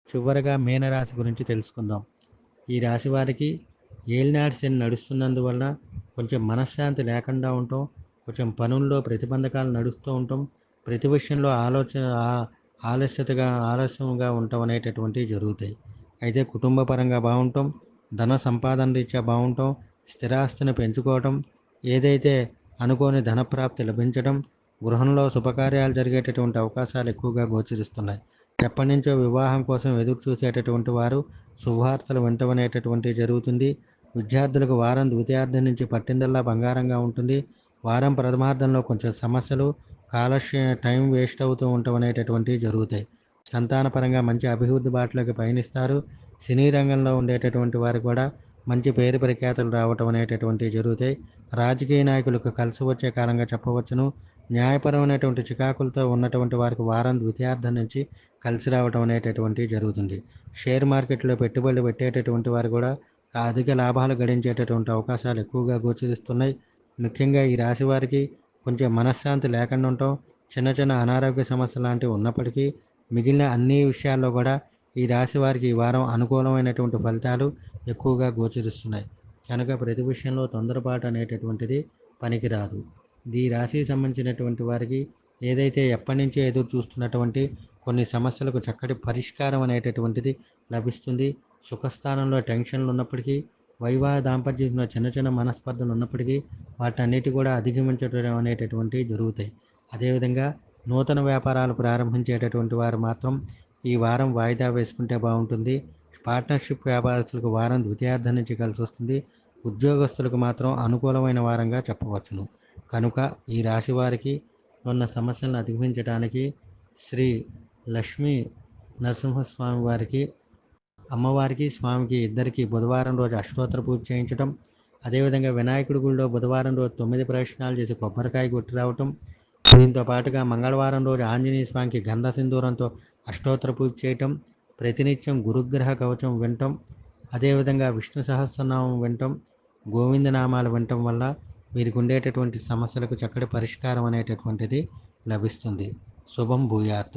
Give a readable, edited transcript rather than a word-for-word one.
చివరగా మీనరాశి గురించి తెలుసుకుందాం. ఈ రాశి వారికి ఏలినాటి శని నడుస్తున్నందువలన కొంచెం మనశ్శాంతి లేకుండా ఉండటం, కొంచెం పనుల్లో ప్రతిబంధకాలు నడుస్తూ ఉండటం, ప్రతి విషయంలో ఆలస్యంగా ఉండటం అనేటటువంటివి జరుగుతాయి. అయితే కుటుంబ పరంగా బాగుండటం, ధన సంపాదన రీత్యా బాగుండటం, స్థిరాస్తిని పెంచుకోవటం, ఏదైతే అనుకోని ధనప్రాప్తి లభించడం, గృహంలో శుభకార్యాలు జరిగేటటువంటి అవకాశాలు ఎక్కువగా గోచరిస్తున్నాయి. ఎప్పటినుంచో వివాహం కోసం ఎదురు చూసేటటువంటి వారు శుభవార్తలు వింటమనేటటువంటివి జరుగుతుంది. విద్యార్థులకు వారం ద్వితీయార్థం నుంచి పట్టిందల్లా బంగారంగా ఉంటుంది. వారం ప్రథమార్థంలో కొంచెం సమస్యలు, టైం వేస్ట్ అవుతూ ఉండటం అనేటటువంటివి జరుగుతాయి. సంతానపరంగా మంచి అభివృద్ధి బాటలోకి పయనిస్తారు. సినీ రంగంలో ఉండేటటువంటి వారు కూడా మంచి పేరు ప్రఖ్యాతులు రావటం అనేటటువంటివి జరుగుతాయి. రాజకీయ నాయకులకు కలిసి వచ్చే కాలంగా చెప్పవచ్చును. న్యాయపరమైనటువంటి చికాకులతో ఉన్నటువంటి వారికి వారం ద్వితీయార్థం నుంచి కలిసి రావటం అనేటటువంటివి జరుగుతుంది. షేర్ మార్కెట్లో పెట్టుబడులు పెట్టేటటువంటి వారు కూడా అధిక లాభాలు గడించేటటువంటి అవకాశాలు ఎక్కువగా గోచరిస్తున్నాయి. ముఖ్యంగా ఈ రాశి వారికి కొంచెం మనశ్శాంతి లేకుండా ఉండటం, చిన్న చిన్న అనారోగ్య సమస్యలు లాంటివి ఉన్నప్పటికీ మిగిలిన అన్ని విషయాల్లో కూడా ఈ రాశి వారికి ఈ వారం అనుకూలమైనటువంటి ఫలితాలు ఎక్కువగా గోచరిస్తున్నాయి. కనుక ప్రతి విషయంలో తొందరపాటు అనేటటువంటిది పనికిరాదు. ఈ రాశికి సంబంధించినటువంటి వారికి ఏదైతే ఎప్పటి నుంచో ఎదురు చూస్తున్నటువంటి కొన్ని సమస్యలకు చక్కటి పరిష్కారం అనేటటువంటిది లభిస్తుంది. సుఖస్థానంలో టెన్షన్లు ఉన్నప్పటికీ, వైవాహిక దాంపత్యంలో చిన్న చిన్న మనస్పర్ధలు ఉన్నప్పటికీ వాటన్నిటి కూడా అధిగమించడం అనేటటువంటివి జరుగుతాయి. అదేవిధంగా నూతన వ్యాపారాలు ప్రారంభించేటటువంటి వారు మాత్రం ఈ వారం వాయిదా వేసుకుంటే బాగుంటుంది. పార్ట్నర్షిప్ వ్యాపారస్తులకు వారం ద్వితీయార్థం నుంచి కలిసి వస్తుంది. ఉద్యోగస్తులకు మాత్రం అనుకూలమైన వారంగా చెప్పవచ్చును. కనుక ఈ రాశి వారికి ఉన్న సమస్యలను అధిగమించడానికి శ్రీ లక్ష్మీ నరసింహస్వామి వారికి, అమ్మవారికి, స్వామికి ఇద్దరికి బుధవారం రోజు అష్టోత్తర పూజ చేయించడం, అదేవిధంగా వినాయకుడి గుడిలో బుధవారం రోజు 9 ప్రదక్షిణాలు చేసి కొబ్బరికాయ కొట్టి రావటం, దీంతో పాటుగా మంగళవారం రోజు ఆంజనేయ స్వామికి గంధ సింధూరంతో అష్టోత్తర పూజ చేయటం, ప్రతినిత్యం గురుగ్రహ కవచం వినటం, అదేవిధంగా విష్ణు సహస్రనామం వినటం, గోవిందనామాలు వినటం వల్ల వీరికి ఉండేటటువంటి సమస్యలకు చక్కటి పరిష్కారం అనేటటువంటిది లభిస్తుంది. శుభం భూయాత్.